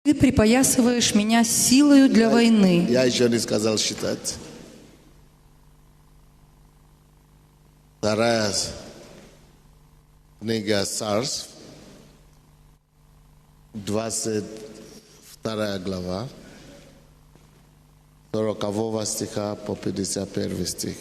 Ты припоясываешь меня силою для войны. Я еще не сказал считать. Вторая книга Царств, 22 глава, 40 стиха по 51 стих.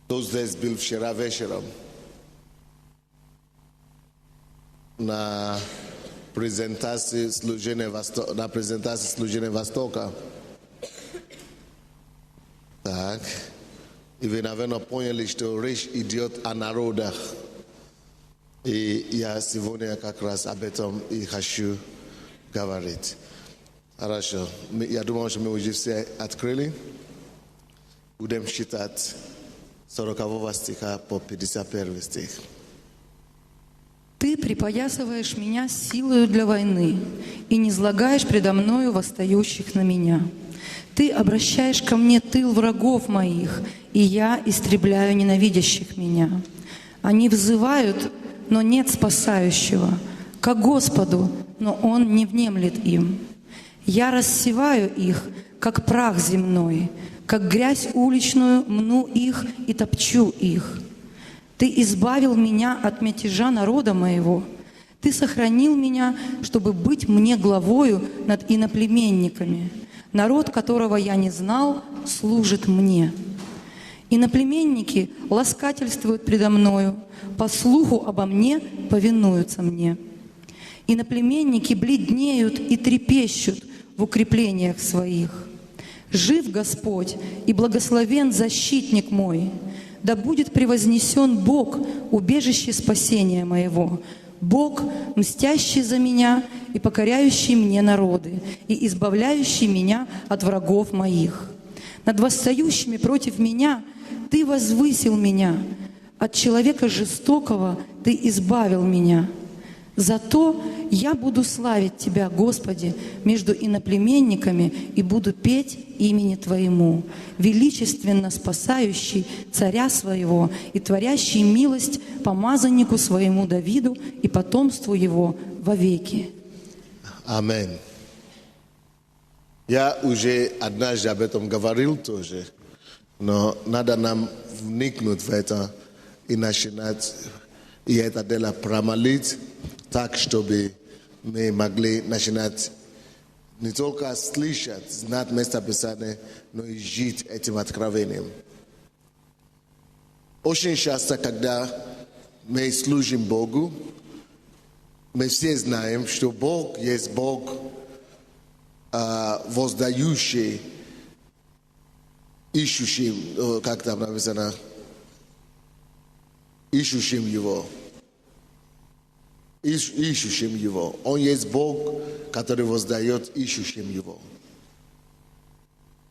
Кто здесь был вчера вечером на презентации служения Востока? Так. И вы, наверное, поняли, что речь идет о народах. И я сегодня как раз об этом и хочу говорить. Хорошо. Я думаю, что мы уже все открыли. Будем считать 40 стиха по 51 стих. Ты припоясываешь меня силою для войны и не злагаешь предо мною восстающих на меня. Ты обращаешь ко мне тыл врагов моих, и я истребляю ненавидящих меня. Они взывают, но нет спасающего, ко Господу, но Он не внемлет им. Я рассеваю их, как прах земной, как грязь уличную мну их и топчу их. Ты избавил меня от мятежа народа моего. Ты сохранил меня, чтобы быть мне главою над иноплеменниками. Народ, которого я не знал, служит мне. Иноплеменники ласкательствуют предо мною, по слуху обо мне повинуются мне. Иноплеменники бледнеют и трепещут в укреплениях своих. Жив Господь и благословен защитник мой. Да будет превознесен Бог, убежище спасения моего, Бог, мстящий за меня и покоряющий мне народы, и избавляющий меня от врагов моих. Над восстающими против меня Ты возвысил меня, от человека жестокого Ты избавил меня. Зато я буду славить Тебя, Господи, между иноплеменниками и буду петь имени Твоему, величественно спасающий царя своего и творящий милость помазаннику своему Давиду и потомству его вовеки. Аминь. Я уже однажды об этом говорил тоже, но надо нам вникнуть в это и начинать и это дело промолить, так, чтобы мы могли начинать не только слышать, знать место Писания, но и жить этим откровением. Очень часто, когда мы служим Богу, мы все знаем, что Бог есть Бог, воздающий, ищущим, как там написано, ищущим Его. Ищущим Его. Он есть Бог, который воздает ищущим Его.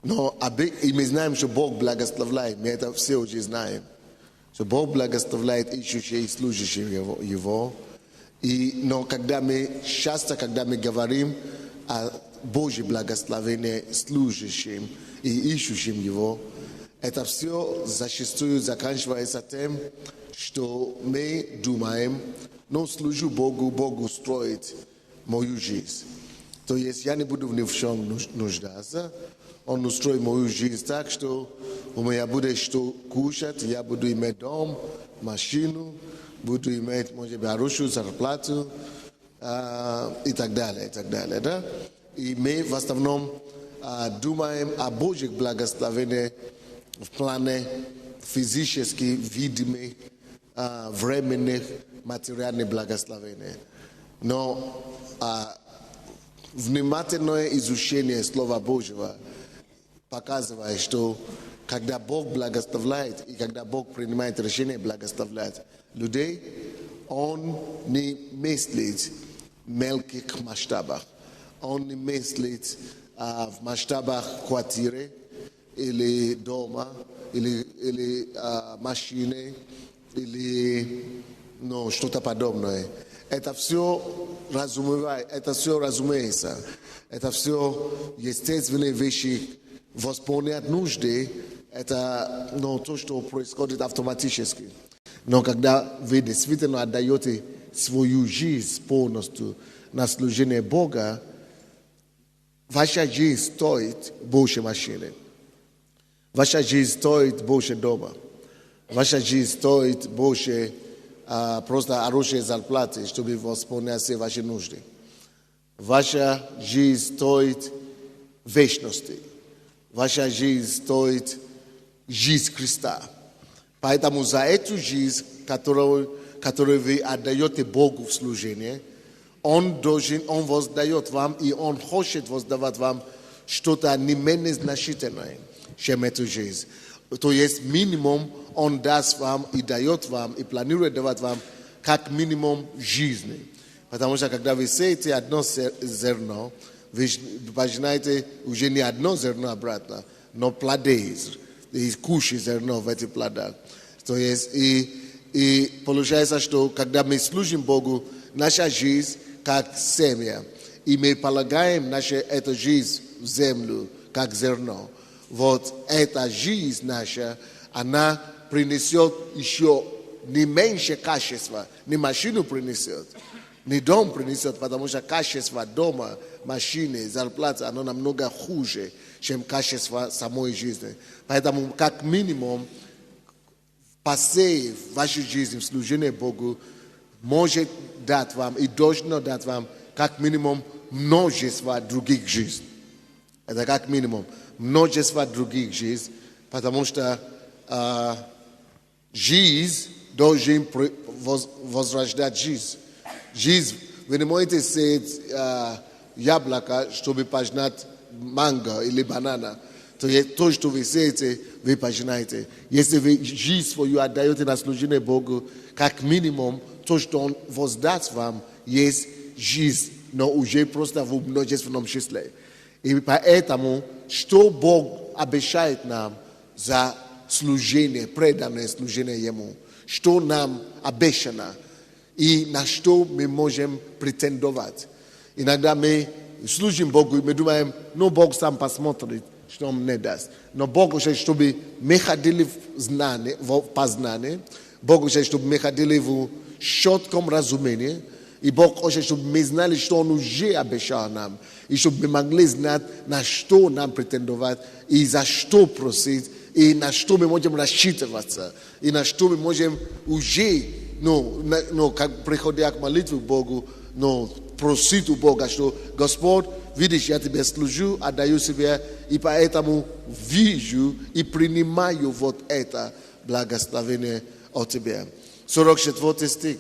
Но и мы знаем, что Бог благословляет. Мы это все уже знаем. Что Бог благословляет ищущим и служащим Его. Но часто, когда мы говорим о Божьем благословении служащим и ищущим Его, это все зачастую заканчивается тем, что мы думаем, но служу Богу, Бог устроит мою жизнь. То есть я не буду ни в чем нуждаться. Он устроит мою жизнь так, что у меня будет что кушать, я буду иметь дом, машину, буду иметь, может быть, хорошую зарплату и так далее, и так далее. Да? И мы в основном думаем о Божьих благословениях в плане физически видимых, временных, материальных благословений. Но внимательное изучение Слова Божьего показывает, что когда Бог благословляет и когда Бог принимает решение благословлять людей, он не мыслит в мелких масштабах. Он не мыслит в масштабах квартиры или дома, или машины, или что-то подобное. Это все разумеется. Это все естественные вещи, восполнять нужды. Это то, что происходит автоматически. Но когда вы действительно отдаете свою жизнь полностью на служение Бога, ваша жизнь стоит больше машины. Ваша жизнь стоит больше дома. Ваша жизнь стоит больше просто хорошей зарплаты, чтобы восполнять все ваши нужды. Ваша жизнь стоит вечности. Ваша жизнь стоит жизнь Христа. Поэтому за эту жизнь, которую вы отдаете Богу в служение, Он воздает вам, и Он хочет воздавать вам что-то не менее значительное, чем эту жизнь. То есть минимум Он даст вам и дает вам, и планирует давать вам как минимум жизни. Потому что когда вы сеете одно зерно, вы пожинаете уже не одно зерно обратно, но плоды, и кушаете зерно в этих плодах. То есть и получается, что когда мы служим Богу, наша жизнь как семя, и мы полагаем эту жизнь в землю, как зерно. Вот эта жизнь наша, она принесет еще не меньше качества, не машину принесет, не дом принесет, потому что качество дома, машины, зарплаты, оно намного хуже, чем качество самой жизни. Поэтому, как минимум, посеяв вашу жизнь в служении Богу, может дать вам и должно дать вам, как минимум, множество других жизней. Это как минимум множество других жизней, потому что жизнь должен возрождать жизнь. Жизнь, вы не можете сеять яблоко, чтобы пожинать манго или банана. То, что вы сеете, вы пожинаете. Если вы жизнь свою отдаете на служение Богу, как минимум, то, что Он воздаст вам, есть жизнь, но уже просто в множественном числе. И поэтому, что Бог обещает нам за служение, преданное служение Ему, что нам обещано, и на что мы можем претендовать. Иногда мы служим Богу, и мы думаем, Бог сам посмотрит, что Он мне даст. Но Бог хочет, чтобы мы ходили в познании, Бог хочет, чтобы мы ходили в четком разумении, и Бог хочет, чтобы мы знали, что Он уже обещал нам, и чтобы мы могли знать, на что нам претендовать, и за что просить, и на что мы можем рассчитываться, и на что мы можем уже, как приходя к молитве к Богу, просить у Бога, что Господь, видишь, я Тебе служу, отдаю себя, и поэтому вижу и принимаю вот это благословение от Тебя. 44 стих.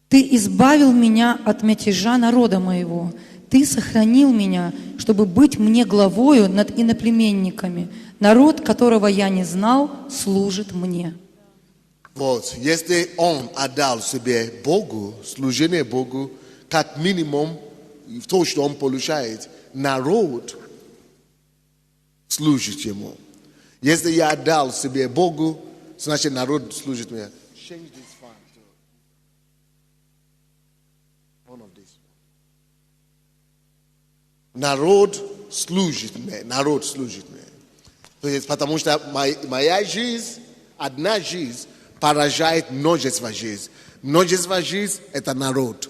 Ты избавил меня от мятежа народа моего. Ты сохранил меня, чтобы быть мне главою над иноплеменниками. Народ, которого я не знал, служит мне. Вот, если он отдал себе Богу, служение Богу, как минимум, то, что он получает, народ служит ему. Если я отдал себе Богу, значит народ служит мне. Change this font to one of these. Народ служит мне, народ служит мне. То есть, потому что моя жизнь, одна жизнь, поражает множество жизней. Множество жизней – это народ.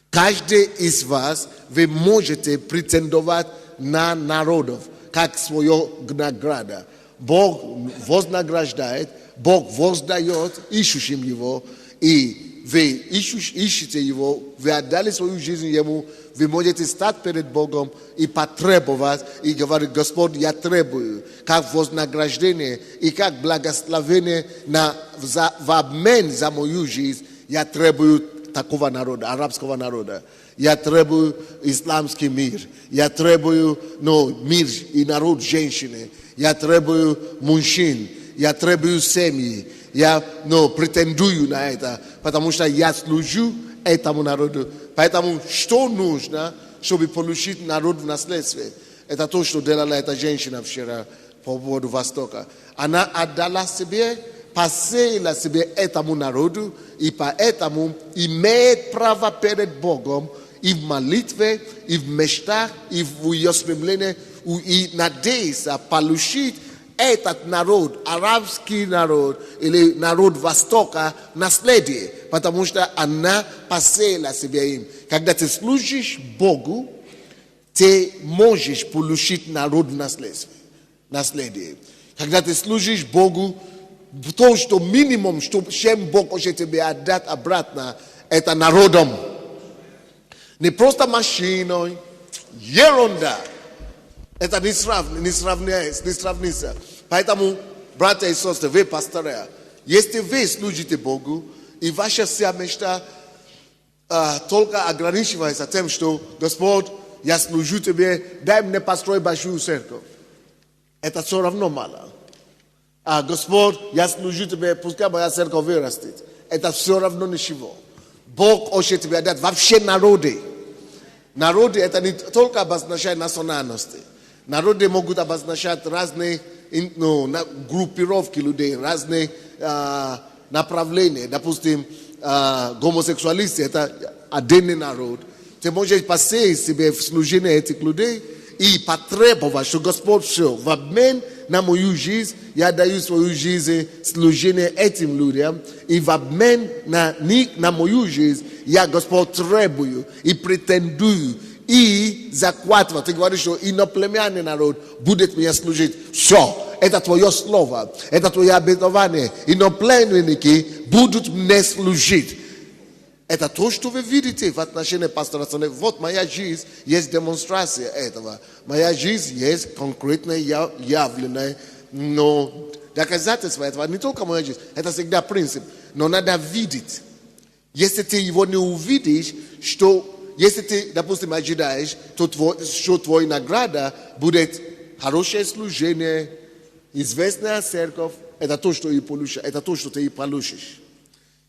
Каждый из вас, вы можете претендовать на народов, как свою награду. Бог вознаграждает, Бог воздает ищущим Его, и вы ищете Его, вы отдали свою жизнь Ему, вы можете стать перед Богом и потребовать, и говорить: Господь, я требую, как вознаграждение и как благословение в обмен за мою жизнь, я требую такого народа, арабского народа. Я требую исламский мир. Я требую мир и народ женщины. Я требую мужчин. Я требую семьи. я претендую на это, потому что я служу этому народу. Поэтому что нужно, чтобы получить народ в наследстве? Это то, что делала эта женщина вчера по поводу Востока. Она отдала себе, посеяла себе этому народу, и поэтому имеет право перед Богом и в молитве, и в мечтах, и в ее стремлении, и надеяться получить этот народ, арабский народ или народ Востока, наследие, потому что она посеяла себе им. Когда ты служишь Богу, ты можешь получить народ в наследие. Когда ты служишь Богу, то, что минимум, чем Бог хочет тебе отдать обратно, это народом. Не просто машиной, ерунда. Это не сравнится. Поэтому, братья и сестры, вы пасторы, если вы служите Богу, и ваша вся мечта только ограничивается тем, что Господь, я служу тебе, дай мне построить большую церковь. Это все равно мало. Господь, я служу тебе, пускай моя церковь вырастет. Это все равно ничего. Бог хочет тебе дать вообще народы. Народы это не только обозначает национальности. Народы могут обозначать разные группировки людей, разные направления. Допустим, гомосексуалисты это отдельный народ. Ты можешь посеять себе в служение этих людей и потребовать, что Господь все, в обмен на мою жизнь, я даю свою жизнь служение этим людям, и в обмен на мою жизнь, я, Господь, требую и претендую, и захватываю. Ты говоришь, что иноплеменный народ будет мне служить. Все, это твое слово, это твое обетование. Иноплеменники будут мне служить. Это то, что вы видите в отношении пастора. Вот моя жизнь, есть демонстрация этого. Моя жизнь есть конкретное, явленное, но доказательство этого не только моя жизнь, это всегда принцип. Но надо видеть. Если ты его не увидишь, что если ты, допустим, ожидаешь, то твоя награда будет хорошее служение, известная церковь, это то, что ты и получишь.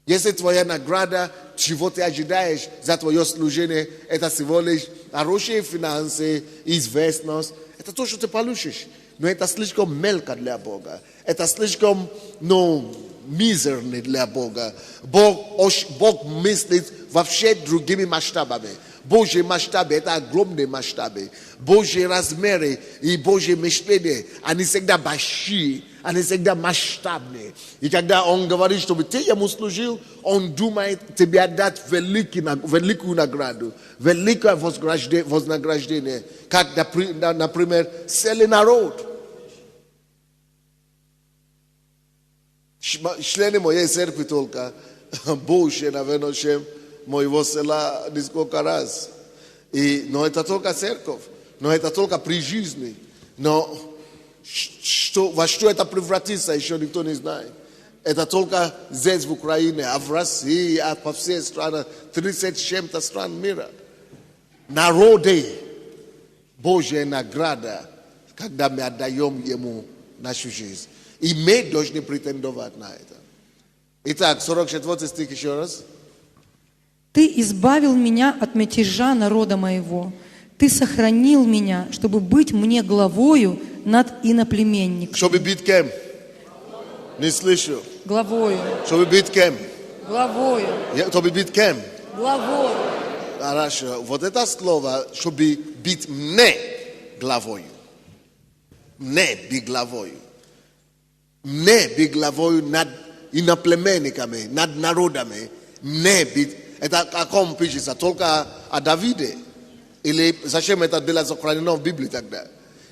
Если твоя награда, чего ты ожидаешь за твое служение, это всего лишь хорошие финансы, известность, это то, что ты получишь. Но это слишком мелко для Бога. Это слишком, мизерно для Бога. Бог мыслит вообще другими масштабами. Божьи масштабы – это огромные масштабы. Божьи размеры и Божьи мышления, они всегда большие, они всегда масштабные. И когда Он говорит, чтобы ты ему служил, Он думает тебе отдать великую награду, великое вознаграждение, как, например, целый народ. Члены моей церкви только, больше, наверное, чем моего села несколько раз. Но это только церковь, но это только при жизни. Но во что это превратится, еще никто не знает. Это только здесь, в Украине, а в России, а по всей стране, 30 с чем-то стран мира. Народы, Божья награда, когда мы отдаем Ему нашу жизнь. И мы должны претендовать на это. Итак, 44 стих еще раз. Ты избавил меня от мятежа народа моего. Ты сохранил меня, чтобы быть мне главою над иноплеменником. Чтобы быть кем? Не слышу. Главою. Чтобы быть кем? Главою. Чтобы быть кем? Главою. Хорошо. Вот это слово, чтобы быть мне главою. Мне быть главою. Мне быть главою над иноплеменниками, над народами. Мне быть. Это о ком пишется? Только о Давиде. Или зачем это было сохранено в Библии тогда?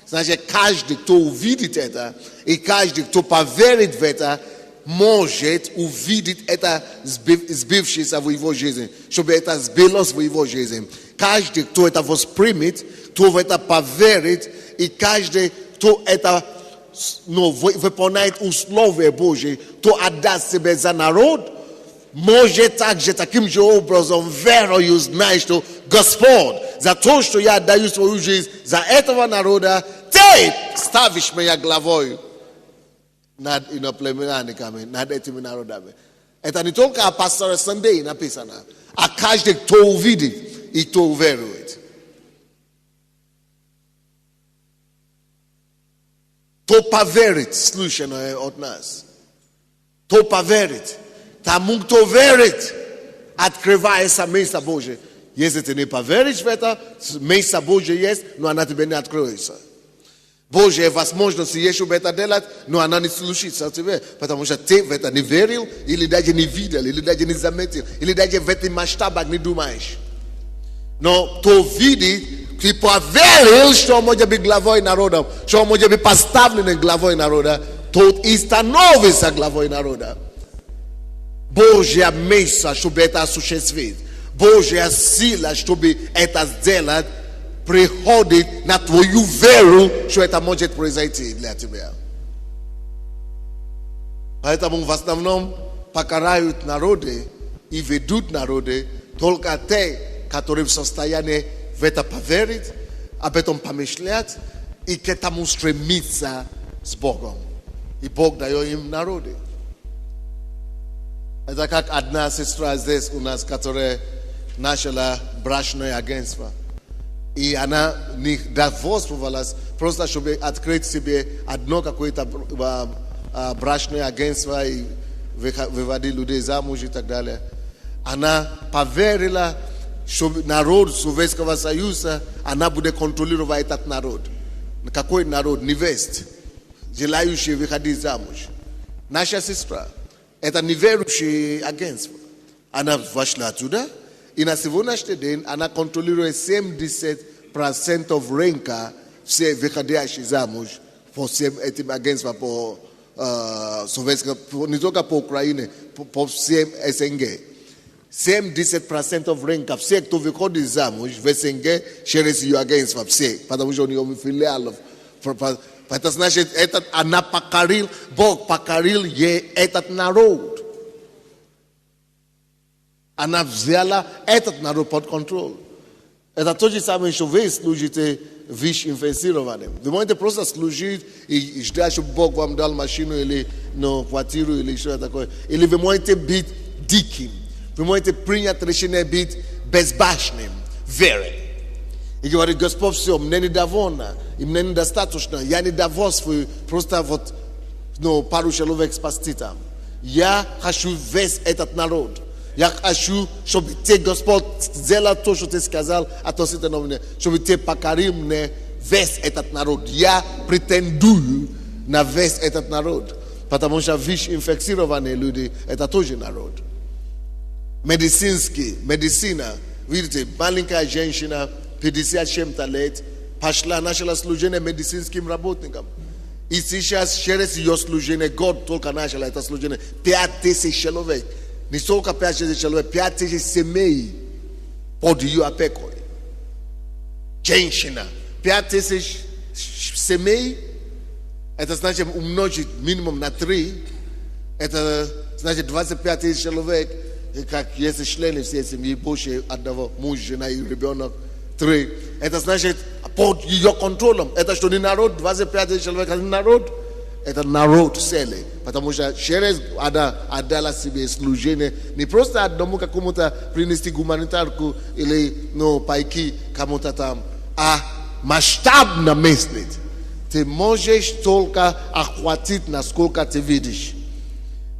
Значит, каждый, кто увидит это, и каждый, кто поверит в это, может увидеть это сбившееся в его жизни, чтобы это сбилось в его жизни. Каждый, кто это воспримет, кто в это поверит, и каждый, кто это выполняет условия Божьи, кто отдаст себя за народ, может также таким же образом верою знать, что Господь, за то, что я отдаю свою жизнь за этого народа, ты ставишь меня главой. nad inaplemenani kami, nad etimi narodami. Eta ni только a Pastor Sunday написано, а каждый, кто увидит и кто уверует. Кто поверит, слышанное от нас. Кто поверит. Тому, кто верит, открывается место Божие. Если ты не поверишь в это, место Божие есть, но она тебе не откроется. Божья возможность есть, чтобы это делать, но она не случится тебе, потому что ты в это не верил, или даже не видел, или даже не заметил, или даже в этом масштабе не думаешь. Но кто видит, ты поверил, что может быть главой народа, что может быть поставлен главой народа, тот и становится главой народа. Божья место, чтобы это осуществить. Божья сила, чтобы это сделать, приходит на твою веру, что это может произойти для тебя. Поэтому в основном покарают народы и ведут народы только те, которые в состоянии в это поверить, об этом помышлять и к этому стремиться с Богом. И Бог дает им народы. Это как одна сестра здесь у нас, которая начала брачное агентство. И она не довольствовалась просто, чтобы открыть себе одно какое-то брачное агентство и выводить людей замуж и так далее. Она поверила, что народ Советского Союза, она будет контролировать этот народ. Какой народ? Невест, желающие выходить замуж. Наша сестра, это неверующее агентство. Она вошла туда. И на сегодняшний день она контролирует 70% рынка все выходящие замуж по всем этим агентствам по советскому, не только по Украине, по всем СНГ. 70% рынка, все, кто выходит замуж в СНГ, через ее агентство, все, потому что у нее филиалов. Это значит, она покорил, Бог покорил ей этот народ. Она взяла этот народ под контроль. Это то же самое, что вы служите виш-инфицированным. Вы можете просто служить и ждать, чтобы Бог вам дал машину или квартиру или что-то такое. Или вы можете быть диким. Вы можете принять решение быть безбашенным, верой. И говорит, Господь, все, мне недовольно, и мне недостаточно. Я недовольствую просто вот пару человек спасти там. Я хочу весь этот народ. Я хочу, чтобы ты, Господь, сделал то, что ты сказал относительно меня, чтобы ты покорил мне весь этот народ. Я претендую на весь этот народ, потому что виш-инфицированные люди – это тоже народ. Медицина, видите, маленькая женщина, 50 чем-то лет, пошла, начала служение медицинским работникам. И сейчас через ее служение, год только начала это служение, 5000 человек. Не только 5000 человек, 5000 семей под ее опекой. Женщина. 5000 семей, это значит умножить минимум на 3. Это значит 25 000 человек, как если члены всей семьи, больше одного мужа, жена и ребенок, 3. Это значит под ее контролем. Это что не народ, 25 000 человек, это не народ. Это народ целый, потому что через отдала себе служение не просто одному какому-то принести гуманитарку или пайки кому-то там, а масштабно мыслить. Ты можешь только охватить, насколько ты видишь.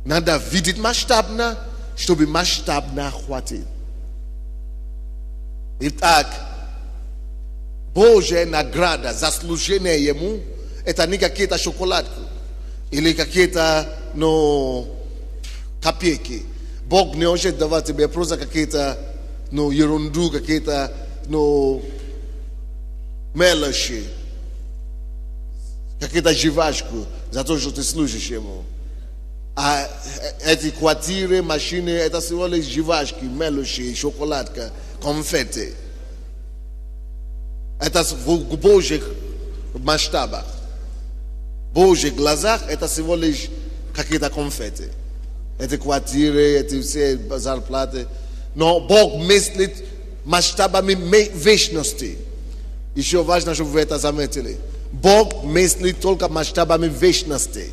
Надо видеть масштабно, чтобы масштабно охватить. Итак, Божья награда за служение Ему это не какие-то шоколадки. Или какие-то, копейки. Бог не хочет давать тебе просто какие-то, ерунду, какие-то, мелочи. Какие-то жвачку за то, что ты служишь Ему. А эти квартиры, машины, это всего лишь жвачки, мелочи, шоколадка, конфетти. Это в Божьих масштабах. В Божьих глазах это всего лишь какие-то конфетти. Эти квартиры, эти все зарплаты. Но Бог мыслит масштабами вечности. Еще важно, чтобы вы это заметили. Бог мыслит только масштабами вечности.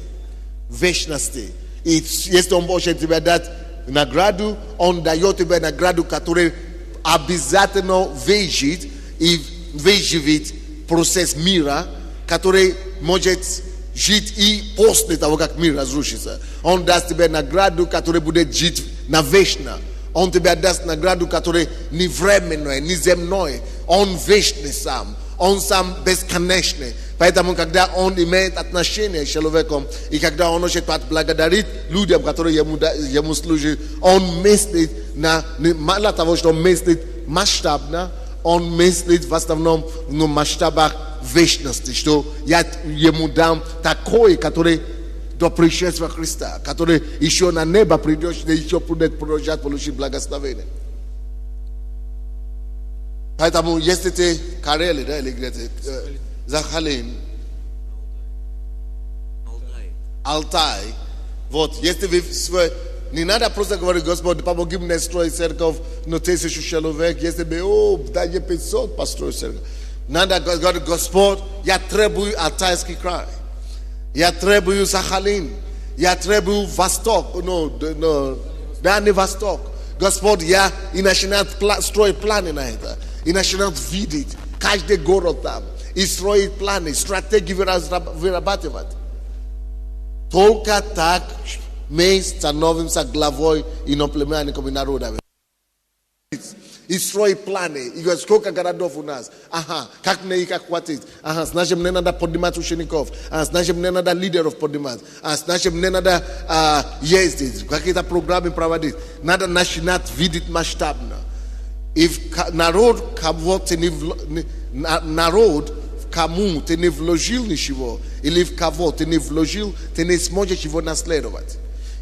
вечности. И если он может тебе дать награду, он дает тебе награду, которая обязательно выживет и выживет процесс мира, который может жить и после того, как мир разрушится. Он даст тебе награду, которая будет жить навечно. Он тебе даст награду, которая не временная, не земная. Он вечный сам. Он сам бесконечный. Поэтому, когда он имеет отношение с человеком, и когда он может благодарить людям, которые ему служат, он мыслит мало того, что он мыслит масштабно, он мыслит в основном в масштабах вечности, что я ему дам такой, который до пришествия Христа, который еще на небо придет, и еще будет продолжать получить благословение. Поэтому, если ты Карели, да, или где-то, Захалин, Алтай, вот, если вы не надо просто говорить, Господь, помоги мне строить церковь на 1000 человек, если бы, дай 500 построить церковь. Надо говорить, Господь, я требую Алтайский край, я требую Сахалин, я требую Восток, Дальний Восток. Господь, я и начинаю строить планы на это, и начинаю видеть каждый город там, и строить планы, стратегии вырабатывать. Только так мы становимся главой иноплеменниками народа. И строить планы. И говорит, сколько городов у нас? Ага, как мне их охватить? Ага, значит, мне надо поднимать учеников. Значит, мне надо лидеров поднимать. Значит, мне надо ездить, какие-то программы проводить. Надо начинать видеть масштабно. И народ, кому ты не вложил ничего, или в кого ты не вложил, ты не сможешь его наследовать.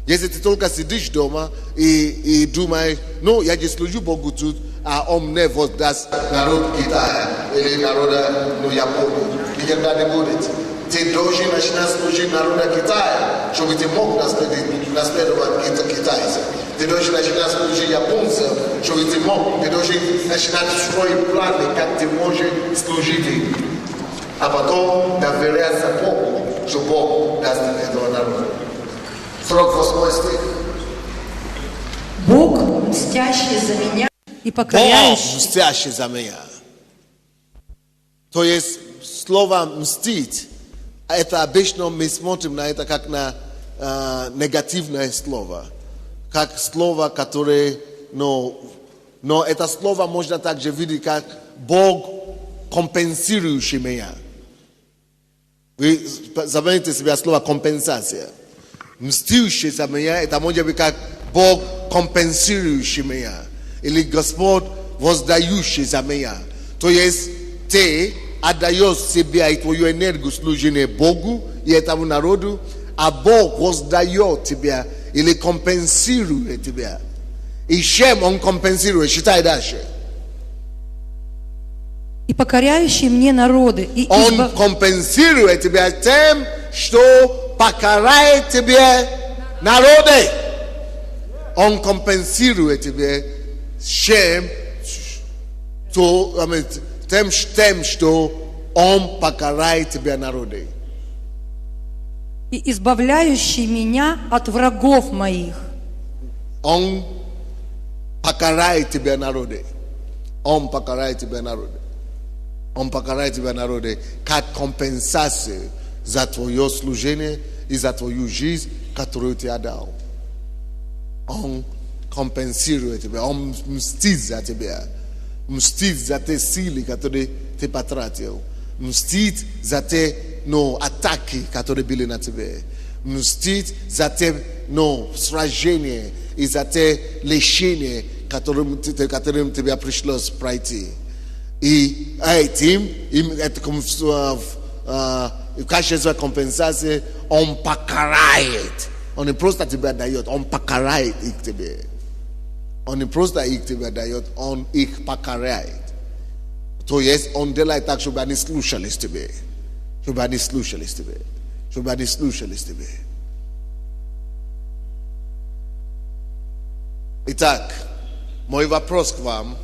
Если ты только сидишь дома и думаешь, я же служу Богу тут, а он мне вот даст народ Китая или народа Японии. Никогда не будет. Ты должен начинать служить народа Китая, чтобы ты мог наследовать китайцев. Ты должен начинать служить японцам, чтобы ты мог. Ты должен начинать строить планы, как ты можешь служить им. А потом доверяться Богу, что Бог даст этого народа. 48 стих. Бог, мстящий за меня и Бог, покоряющий. мстящий за меня. То есть слово мстить, это обычно мы смотрим на это как на негативное слово. Как слово, которое, но это слово можно также видеть как Бог, компенсирующий меня. Вы заметите себе слово компенсация. Мстивший за меня, это может быть как Бог, компенсирующий меня. Или Господь, воздающий за меня. То есть ты отдаешь себя и твою энергию служения Богу и этому народу, а Бог воздает тебя или компенсирует тебя. И чем он компенсирует? Считай дальше. И покоряющий мне народы. И Он компенсирует тебя тем, что покоряет тебе народы. Он компенсирует тебя тем, что он покоряет тебя народы. и избавляющий меня от врагов моих. Он покарает тебя народы. Он покарает тебя народы. Он покарает тебя народы как компенсацию за твое служение и за твою жизнь, которую ты отдал. Он компенсирует тебя. Он мстит за тебя. Мстит за те силы, которые ты потратил. Мстит за те атаки, которые были на тебе. Мстит за те сражения и за те лишения, которым тебе пришлось пройти. И этим, в качестве компенсации, он покарает. Он не просто тебя дает, он покарает их тебе. Он не просто их тебе дает, он их покарает. То есть он делает так, чтобы они слушались тебе. Чтобы они слушались тебе. Чтобы они слушались тебе. Итак, мой вопрос к вам.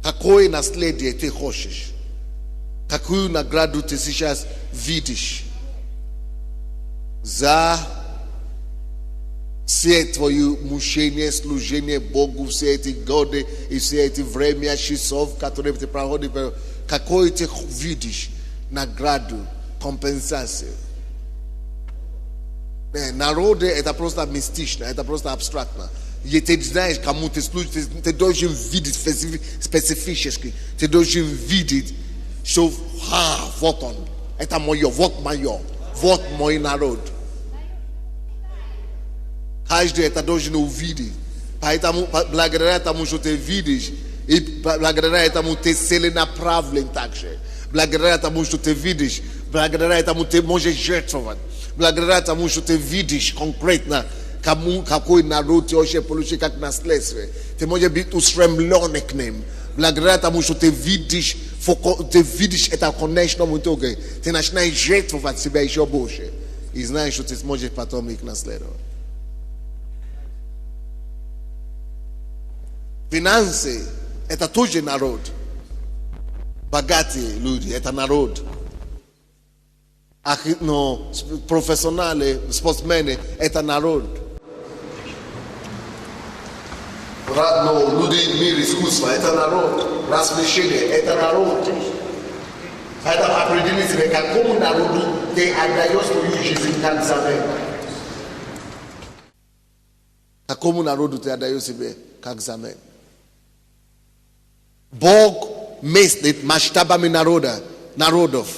Какое наследие ты хочешь? Какую награду ты сейчас видишь? за все твои мучения, служение Богу, все эти годы и все эти время, часов, которые ты проходишь, какой ты видишь награду, компенсацию. Народы это просто мистично, это просто абстрактно. И ты знаешь, кому ты служишь, ты должен видеть специфически, ты должен видеть, что вот он, это мое, вот мой народ. Каждый это должен увидеть. Поэтому, благодаря тому, что ты видишь, и благодаря этому ты целенаправлен также. Благодаря тому, что ты видишь, благодаря этому ты можешь жертвовать. Благодаря тому, что ты видишь конкретно, какой народ ты хочешь получить как наследство. Ты можешь быть устремлен к ним. Благодаря тому, что ты видишь это конечном итоге, ты начинаешь жертвовать себя еще больше. И знаешь, что ты сможешь потом их наследовать. Финансы – это тоже народ. Богатые люди – это народ. Но профессионалы, спортсмены – это народ. Но люди в мире искусства – это народ. Развлечения – это народ. Поэтому определить себе, какому народу ты отдаешь свою жизнь как замен. Какому народу ты отдаешь себе как замен. Бог мыслит масштабами народов.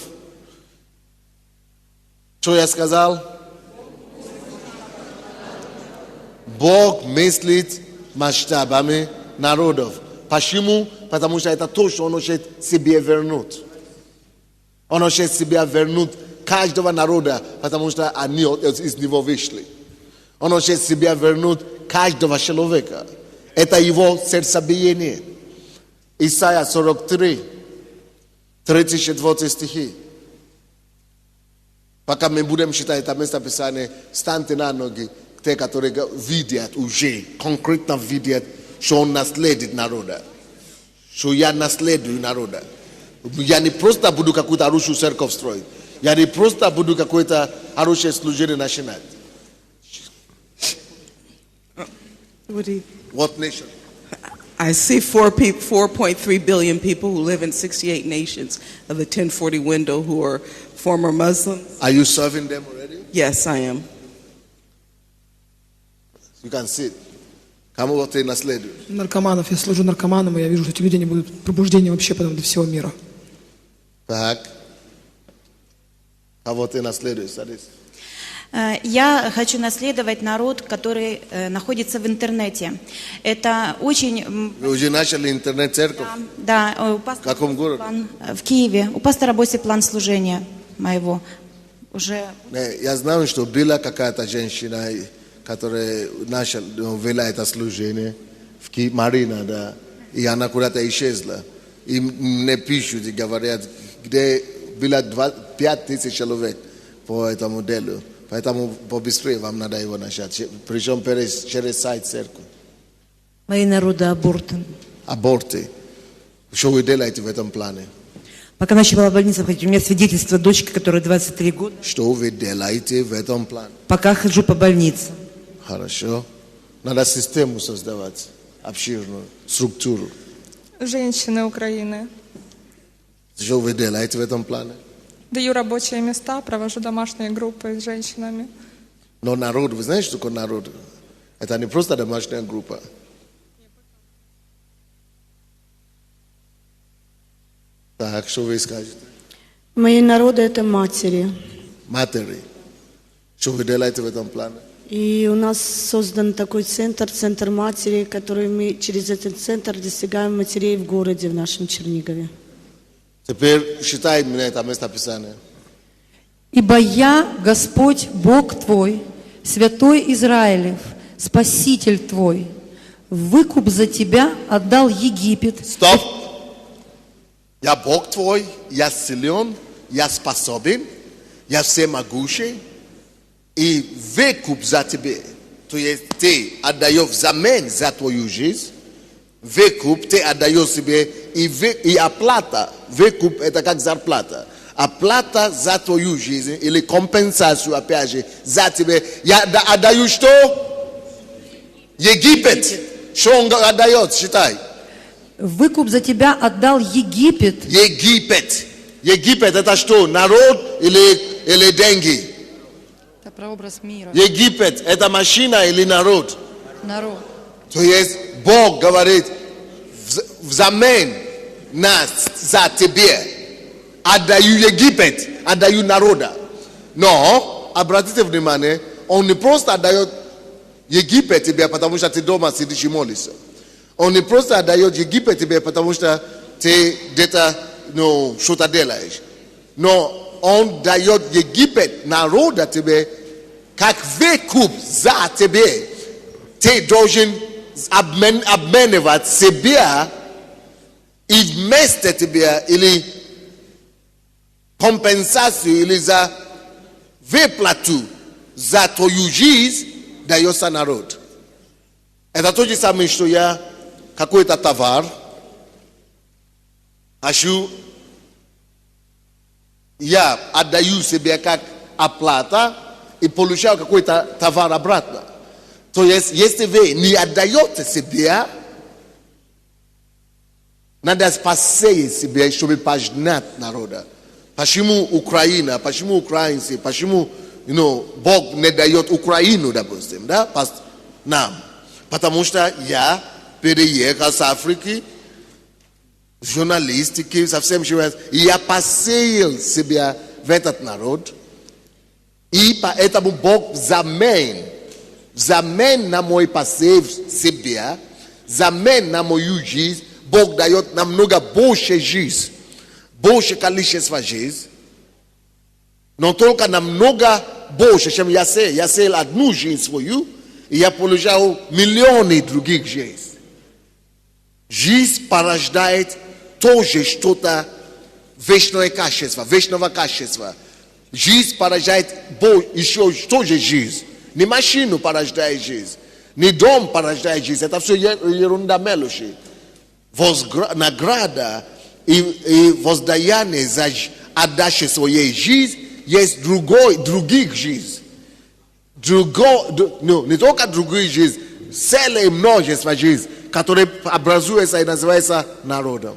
Что я сказал? Бог мыслит масштабами народов. Почему? Потому что это то, что Он хочет себе вернуть. Он хочет себе вернуть каждого народа, потому что они из него вышли. Он хочет себе вернуть каждого человека. Это его сердцебиение. Исайя 43, 34 стихи. Пока мы будем читать это место Писания, станьте на ноги, те, которые видят уже, конкретно видят, что он наследит народа. Что я наследую народа. Я не просто буду какую-то хорошую церковь строить. Я не просто буду какое-то хорошее служение начинать. What nation? I see 4.3 billion people who live in 68 nations of the 1040 window who are former Muslims. Are you serving them already? Yes, I am. You can sit. Кому вот ты наследуешь? Наркоманов, я служу наркоманам, и я вижу, что эти люди не будут пробуждения вообще потом до всего мира. Так. Кого ты наследуешь? Садись. Я хочу наследовать народ, который находится в интернете. Это очень... Вы уже начали интернет-церковь? Да, В каком городе? в Киеве. У пастора Боси план служения моего. Уже... Я знаю, что была какая-то женщина, которая вела это служение в Киеве, Марина, да, и она куда-то исчезла. И мне пишут и говорят, где было 5000 человек по этому делу. Поэтому побыстрее вам надо его начать. Причем через сайт церкви. Мои народы аборты. Аборты. Что вы делаете в этом плане? Пока ночью была в больнице, у меня свидетельство дочки, которой 23 года. Что вы делаете в этом плане? Пока хожу по больнице. Хорошо. Надо систему создавать, обширную, структуру. Женщины Украины. Что вы делаете в этом плане? Даю рабочие места, провожу домашние группы с женщинами. Но народ, вы знаете, что такое народ? Это не просто домашняя группа. Так, что вы скажете? Мои народы – это матери. Матери. Что вы делаете в этом плане? И у нас создан такой центр матери, который мы через этот центр достигаем матерей в городе, в нашем Чернигове. Теперь считай мне это место Писания. «Ибо я, Господь, Бог твой, святой Израилев, Спаситель твой, выкуп за тебя отдал Египет». Стоп! Я Бог твой, я силен, я способен, я всемогущий, и выкуп за тебя. То есть ты отдаешь взамен за твою жизнь, выкуп ты отдаешь себе, и оплата, выкуп это как зарплата. Оплата за твою жизнь или компенсацию, опять же, за тебя. Я отдаю что? Египет. Что он отдает? Считай. Выкуп за тебя отдал Египет. Египет. Египет это что? Народ или деньги? Это прообраз мира. Египет это машина или народ? Народ. То есть Бог говорит, взамен за тебе отдаю Египет, отдаю народа. Но, обратите внимание, он не просто отдает Египет тебе, потому что ты дома сидишь и молишься. Он не просто отдает Египет тебе, потому что ты где-то что-то делаешь. Но он дает Египет, народа тебе, как выкуп за тебе. Ты должен обменивать себя и вместо тебя или компенсацию или за выплату за твою жизнь дается народ. Это то же самое, что я какой-то товар хочу, я отдаю себе как оплата и получаю какой-то товар обратно. То есть, если вы не отдаете себе, надо спасти себя, чтобы пожнать народа. Почему Украина, почему украинцы, почему Бог не дает Украину, допустим, да, нам? Потому что я переехал с Африки, журналистики, совсем и я посеял себя в этот народ, и поэтому Бог взамен на мой посев себя, взамен на мою жизнь, Бог дает намного больше жизнь, больше количество жизни, но только намного больше, чем я сеял. Я сеял одну жизнь свою, и я получал миллионы других жизней. Жизнь порождает тоже что-то вечного качества. Жизнь порождает еще тоже жизнь. Не машину порождает жизнь, не дом порождает жизнь. Это все ерунда мелочи. Награда и воздаяние за отдачу своей жизни есть других жизней. Не только других жизней, целое множество жизней, которые образуются и называются народом.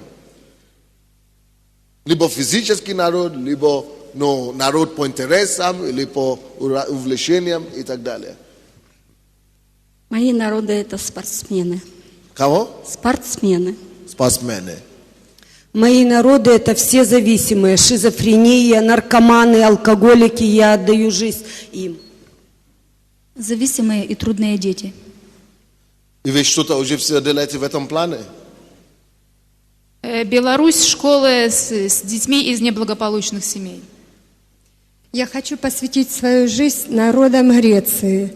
Либо физический народ, либо народ по интересам, или по увлечениям и так далее. Мои народы – это спортсмены. Кого? Спортсмены. Спортсмены. Мои народы – это все зависимые, шизофрения, наркоманы, алкоголики, я отдаю жизнь им. Зависимые и трудные дети. И вы что-то уже все делаете в этом плане? Беларусь, школы с детьми из неблагополучных семей. Я хочу посвятить свою жизнь народам Греции.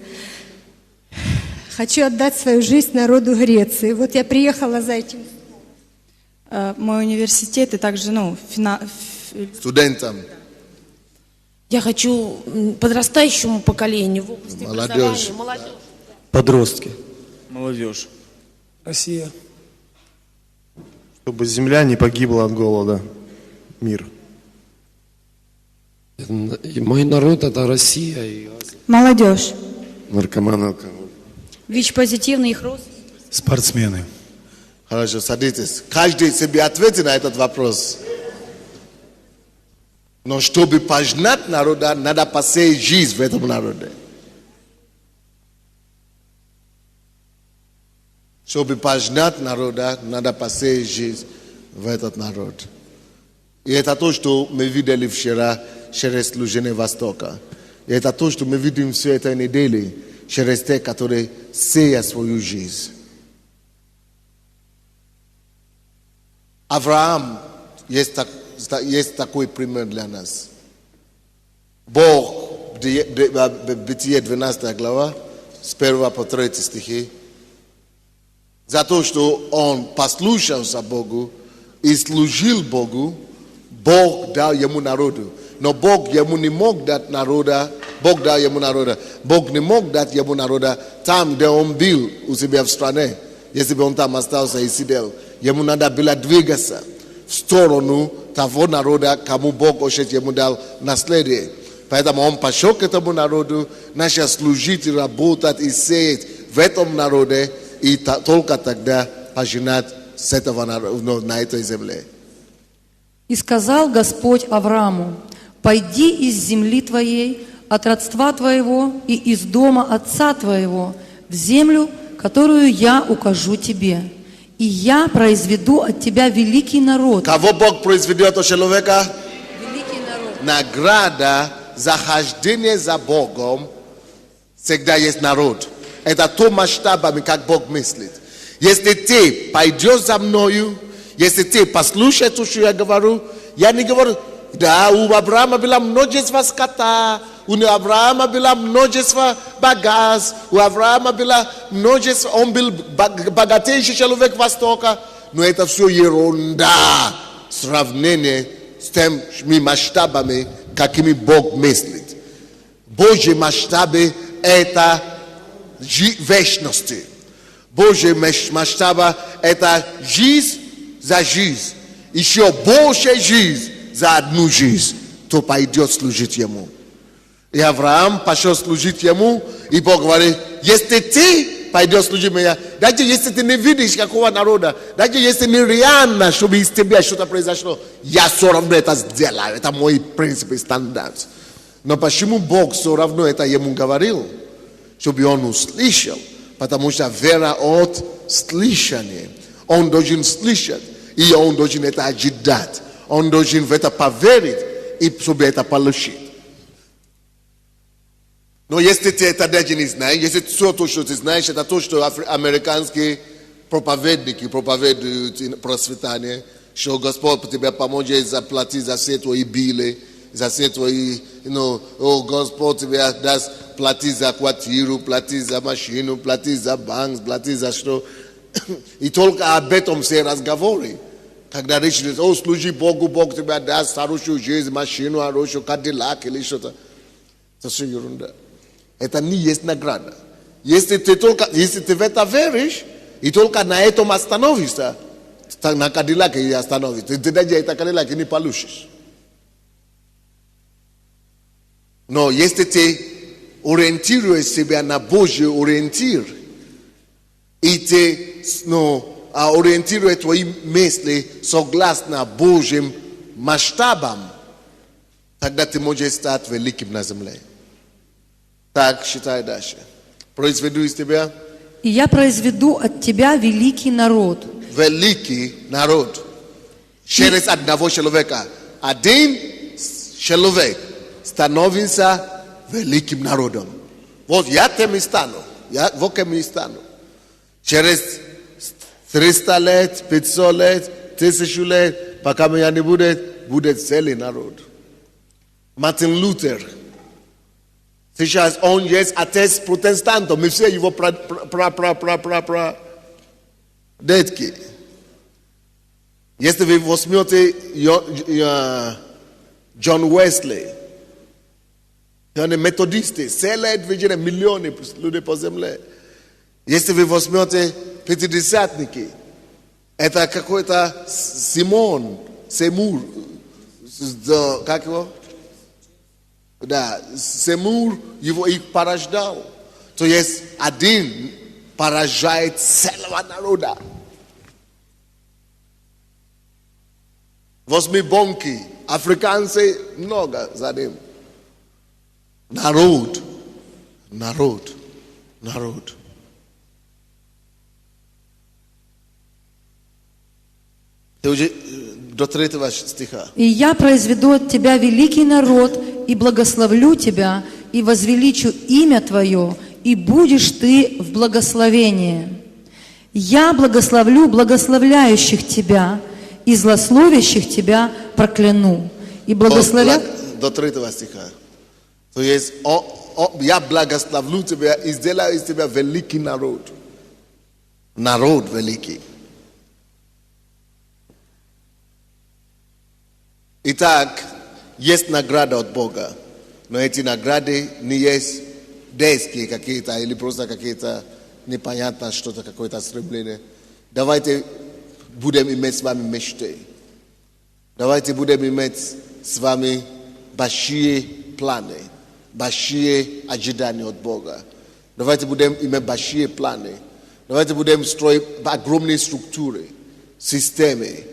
Хочу отдать свою жизнь народу Греции. Вот я приехала за этим. Мой университет и также, студентам. Я хочу подрастающему поколению в области образования, молодежь. Подростки. Молодежь. Россия. Чтобы земля не погибла от голода. Мир. Мой народ – это Россия и молодежь. Наркоманы, алкоголь. ВИЧ-позитивный, их рост. Спортсмены. Хорошо, садитесь. Каждый себе ответит на этот вопрос. Но чтобы пожнать народа, надо посеять жизнь в этом народе. Чтобы пожнать народа, надо посеять жизнь в этот народ. И это то, что мы видели вчера через служение Востока. И это то, что мы видим всю эту неделю через те, которые сеют свою жизнь. Авраам есть такой пример для нас. Бог, Бытие 12 глава, с 1 по 3 стихи, за то, что он послушался Богу и служил Богу, Бог дал ему народу. Но Бог ему не мог дать народа, Бог дал ему народа. Бог не мог дать ему народа там, где он был у себя в стране. Если бы он там остался и сидел, ему надо было двигаться в сторону того народа, кому Бог хочет ему дал наследие. Поэтому он пошел к этому народу, начал служить и работать и сеять в этом народе, и только тогда пожинать с этого народа, на этой земле. И сказал Господь Аврааму: «Пойди из земли твоей, от родства твоего и из дома отца твоего, в землю, которую я укажу тебе. И я произведу от тебя великий народ». Кого Бог произведет от человека? Великий народ. Награда за хождение за Богом всегда есть народ. Это то масштабами, как Бог мыслит. Если ты пойдешь за мною, если ты послушаешь то, что я говорю, я не говорю, да, у Авраама было множество скота, у Авраама было множество багаж, у Авраама было множество, он был богатейший человек Востока, но это все ерунда в сравнении с теми масштабами, какими Бог мыслит. Божьи масштабы – это вечности. Божьи масштабы – это жизнь за жизнь. Еще больше жизнь за одну жизнь. То пойдет служить Ему. И Авраам пошел служить Ему, и Бог говорит: если ты пойдешь служить мне, даже если ты не видишь какого народа, даже если нереально, чтобы из тебя что-то произошло, я все равно это сделаю. Это мой принцип и стандарт. Но почему Бог все равно это ему говорил? Чтобы он услышал. Потому что вера от слышания. Он должен слышать, и он должен это ожидать. Он должен в это поверить, и чтобы это получить. Но если ты это даже не знаешь, если все то, что ты знаешь, это то, что американские проповедники проповедуют процветание, что Господь тебе поможет заплатить за все твои били, за все твои, Господь тебе даст платить за квартиру, платить за машину, платить за банк, платить за что. И только об этом все разговоры. Когда речь идет, служи Богу, Бог тебе даст хорошую жизнь, машину, хорошую, кадиллак или что-то. Это все ерунда. Это не есть награда. Если ты в это веришь, и только на этом остановишься, на кадиллаке и остановишься, ты даже это кадиллак не получишь. Но если ты ориентируешь себя на Божий ориентир, и ты ориентируешь твои мысли согласно Божьим масштабам, тогда ты можешь стать великим на земле. Так, считай дальше. Произведу из тебя. И я произведу от тебя великий народ. Великий народ. Через одного человека. Один человек становится великим народом. Вот я тем и стану. Вот кем и стану. Через 300 лет, 500 лет, 1000 лет, пока меня не будет целый народ. Мартин Лютер. Сейчас он есть отец протестантов. Мы все его детки. Если вы возьмете Джон Уэсли, он методисты, 7 лет видели миллионы людей по земле. Если вы возьмете пятидесятники, это какой-то Семур, как его? Да, Семур их порождал. То есть один поражает целого народа. Возьми Бонки, африканцы много за ним. Народ. Ты уже до 3 стиха. И я произведу от тебя великий народ, и благословлю тебя, и возвеличу имя твое, и будешь ты в благословении. Я благословлю благословляющих тебя, и злословящих тебя прокляну. И благословят... До 3 стиха. То есть, я благословлю тебя и сделаю из тебя великий народ. Народ великий. Итак, есть награда от Бога, но эти награды не есть детские какие-то или просто какие-то непонятно что-то, какое-то стремление. Давайте будем иметь с вами мечты. Давайте будем иметь с вами большие планы, большие ожидания от Бога. Давайте будем иметь большие планы. Давайте будем строить огромные структуры, системы.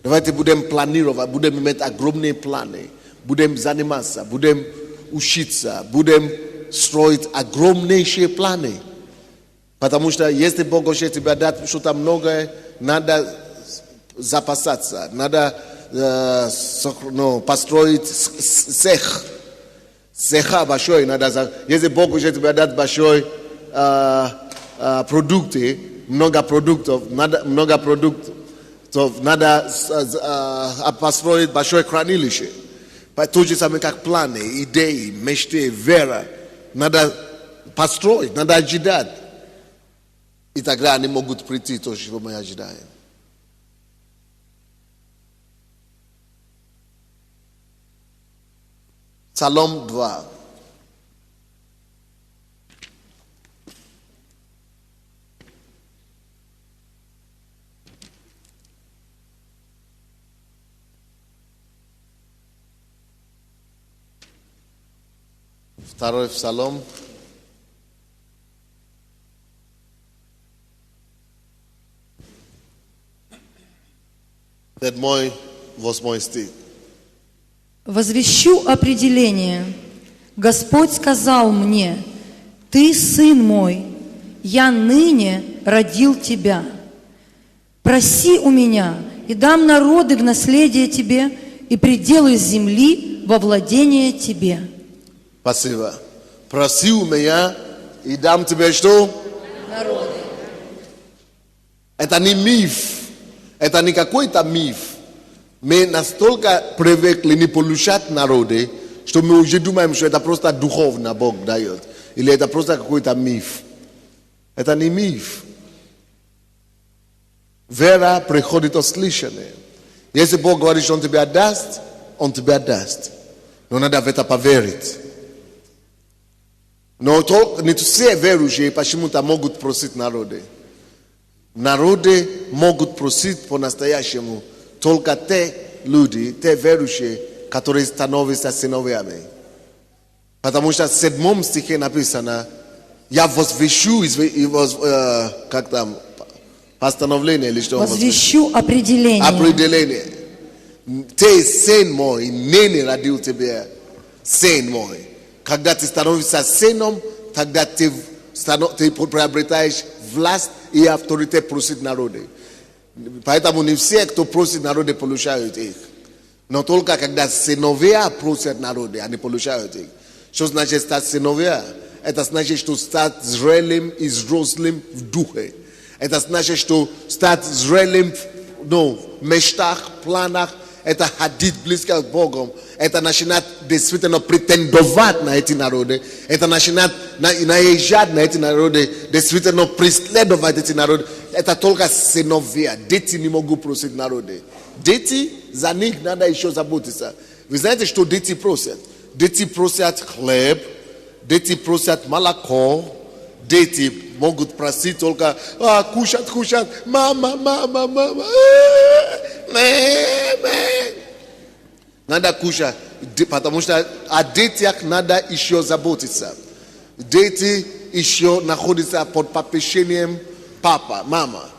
Давайте будем планировать, будем иметь огромные планы. Будем заниматься, будем учиться, будем строить огромнейшие планы. Потому что если Бог хочет тебе дать что-то многое, надо запасаться, надо построить цеха большой. Если Бог хочет тебе дать большой продукты, много продуктов, надо построить большое хранилище. То же самое, как планы, идеи, мечты, вера. Надо построить, надо ожидать. И тогда они могут прийти, то, что мы ожидаем. Псалом 2. Второй псалом. Седьмой, 8 стих. «Возвещу определение. Господь сказал мне: Ты, сын мой, я ныне родил тебя. Проси у меня, и дам народы в наследие тебе, и пределы земли во владение тебе». Спасибо. Проси у меня, и дам тебе что? Народы. Это не миф. Это не какой-то миф. Мы настолько привыкли не получать народы, что мы уже думаем, что это просто духовно Бог дает. Или это просто какой-то миф. Это не миф. Вера приходит от слышания. Если Бог говорит, что Он тебя даст, Он тебя даст. Но надо в это поверить. Но не все верующие почему-то могут просить народы. Народы могут просить по-настоящему только те люди, те верующие, которые становятся сыновьями. Потому что в 7 стихе написано: «Я возвещу», как там, постановление или что? Возвещу определение. Определение. Ты, сын мой, ныне родил тебе, сын мой. Когда ты становишься сыном, тогда ты приобретаешь власть и авторитет просить народы. Поэтому не все, кто просит народы, получают их. Но только когда сыновья просят народы, они получают их. Что значит стать сыновья? Это значит, что стать зрелым и взрослым в духе. Это значит, что стать зрелым в мечтах, планах. Это ходить близко к Богу. Это начинать действительно претендовать на эти народы. Это начинать наезжать на эти народы. Действительно преследовать эти народы. Это только сыновья. Дети не могут просить народы. Дети, за них надо еще заботиться. Вы знаете, что дети просят? Дети просят хлеб. Дети просят молоко. Дети могут просить только кушать. Мама. Надо кушать, потому что о детях надо еще заботиться. Дети еще находятся под попечением папа, мама.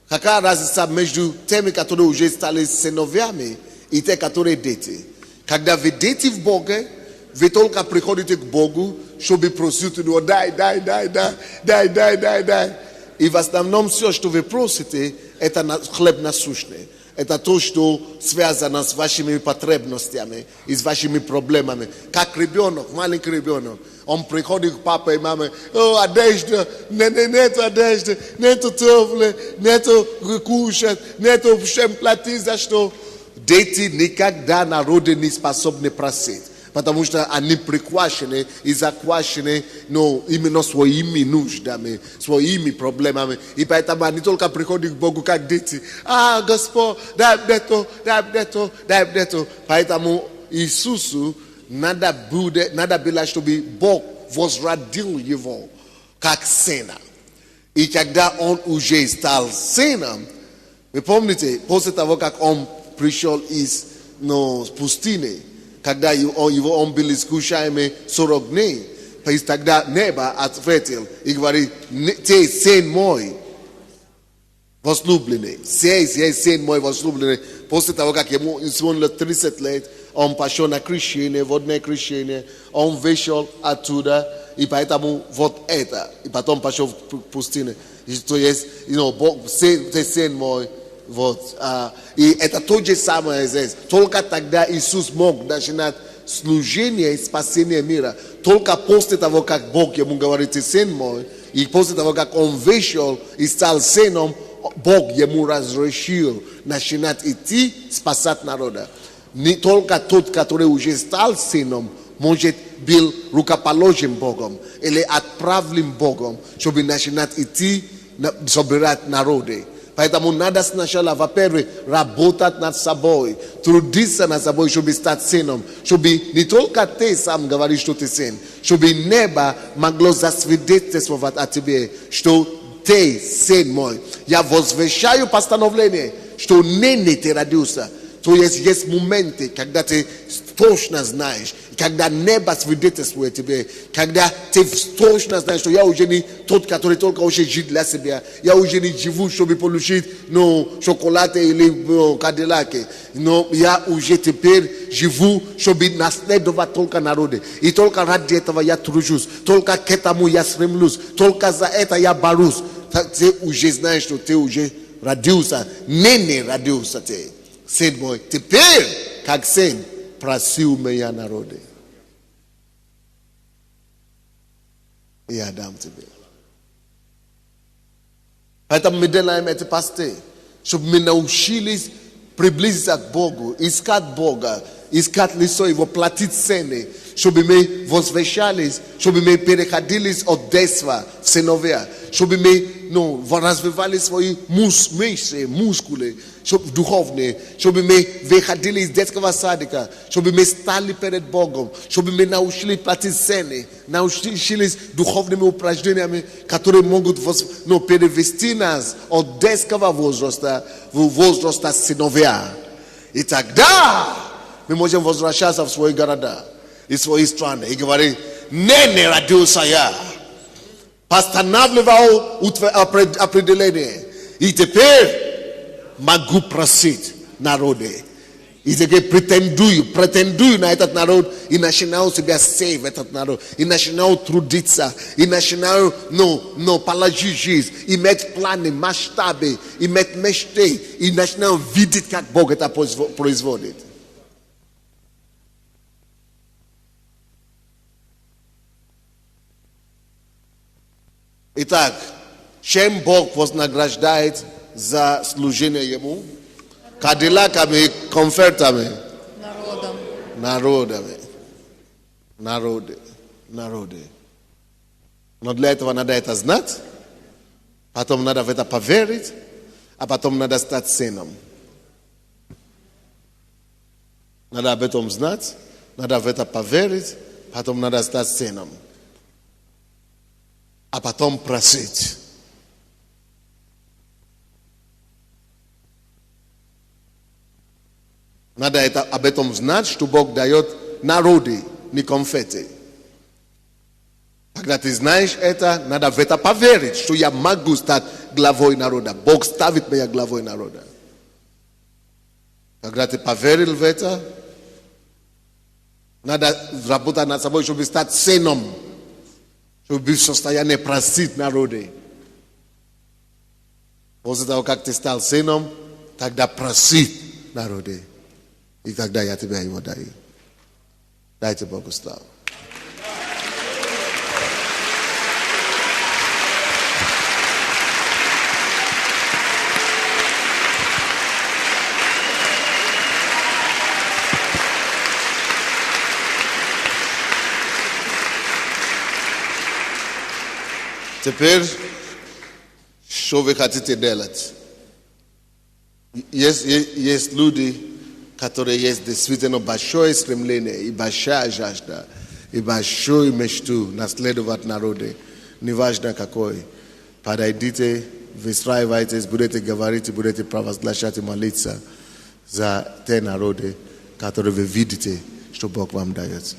Какая разница между теми, которые уже стали сыновьями, и те, которые дети? Когда вы дети в Боге, вы только приходите к Богу, чтобы просить его: дай. И в основном все, что вы просите, это хлеб насущный. Это то, что связано с вашими потребностями и с вашими проблемами. Как ребенок, маленький ребенок, он приходит к папе и маме: одежда, нету одежды, нету туфли, нету кушать, нету чем платить за что. Дети никогда народы не способны просить. Потому что они приквашены и заквашены именно своими нуждами, своими проблемами. И поэтому они только приходят к Богу как дети. Господь, дай мне то. Поэтому Иисусу надо было, чтобы Бог возродил его как сына. И когда он уже стал сыном, вы помните, после того, как он пришел из пустыни, когда он был искушаемый 40 дней, тогда небо ответил и говорит: ты сын мой возлюбленный, есть сын мой возлюбленный. После того, как ему исполнилось 30 лет, он пошел на крещение, водное крещение, он вышел оттуда, и поэтому вот это, и потом пошел в пустыню. То есть, Бог, ты сын мой, вот. И это то же самое здесь. Только тогда Иисус мог начинать служение и спасение мира. Только после того, как Бог ему говорит: ты сын мой, и после того, как он вышел и стал сыном, Бог ему разрешил начинать идти спасать народа. Не только тот, который уже стал сыном, может был рукоположен Богом или отправлен Богом, чтобы начинать идти собирать народы. Поэтому надо сначала, во-первых, работать над собой, трудиться над собой, чтобы стать сыном, чтобы не только ты сам говоришь, что ты сын, чтобы небо могло засвидетельствовать о тебе, что ты сын мой. Я возвещаю постановление, что ныне ты родился. То есть моменты, когда ты точно знаешь, когда небо свидетельствует тебе, когда ты точно знаешь, что я уже не тот, который только уже жил для себя, я уже не живу, чтобы получить шоколад или кадиллаки, но я уже теперь живу, чтобы наследовать только народы. И только ради этого я тружусь, только к этому я стремлюсь, только за это я борюсь. Ты уже знаешь, что ты уже родился, ныне родился ты. Сын мой, теперь, как сын, проси у меня народы. И я дам тебе. Поэтому мы делаем эти посты, чтобы мы научились приблизиться к Богу, искать Бога, искать лицо Его, платить цены, чтобы мы возвещались, чтобы мы переходили от детства в сыновья, чтобы мы развивали свои мышцы, мускулы духовные, чтобы мы выходили из детского садика, чтобы мы стали перед Богом, чтобы мы научились платить цены, научились духовными упражнениями, которые могут перевести нас от детского возраста в возраст сыновья. И тогда мы можем возвращаться в свои города и свои страны и говорить: ныне родился я, постанавливал определение, и теперь могу просить народы. И теперь претендую на этот народ, и начинаю себя сейв этот народ, и начинаю трудиться, и начинаю положить жизнь, иметь планы, масштабы, иметь мечты, и начинаю видеть, как Бог это производит. Итак, чем Бог вознаграждает за служение Ему? Кадиллаками, конфетами. Народы. Но для этого надо это знать, потом надо в это поверить, а потом надо стать сыном. Надо об этом знать, надо в это поверить, потом надо стать сыном. А потом просить. Надо об этом знать, что Бог дает народы, не конфеты. Когда ты знаешь это, надо в это поверить, что я могу стать главой народа. Бог ставит меня главой народа. Когда ты поверил в это, надо работать над собой, чтобы стать сыном, чтобы быть в состоянии просить народы. После того, как ты стал сыном, тогда просить народы. И тогда я тебя его даю. Дайте Богу славу. Теперь, что вы хотите делать? Есть люди, которые есть действительно большое стремление и большая жажда, и большую мечту наследовать народы, неважно какой. Подойдите, выстраивайтесь, будете говорить, будете провозглашать и молиться за те народы, которые вы видите, что Бог вам дает.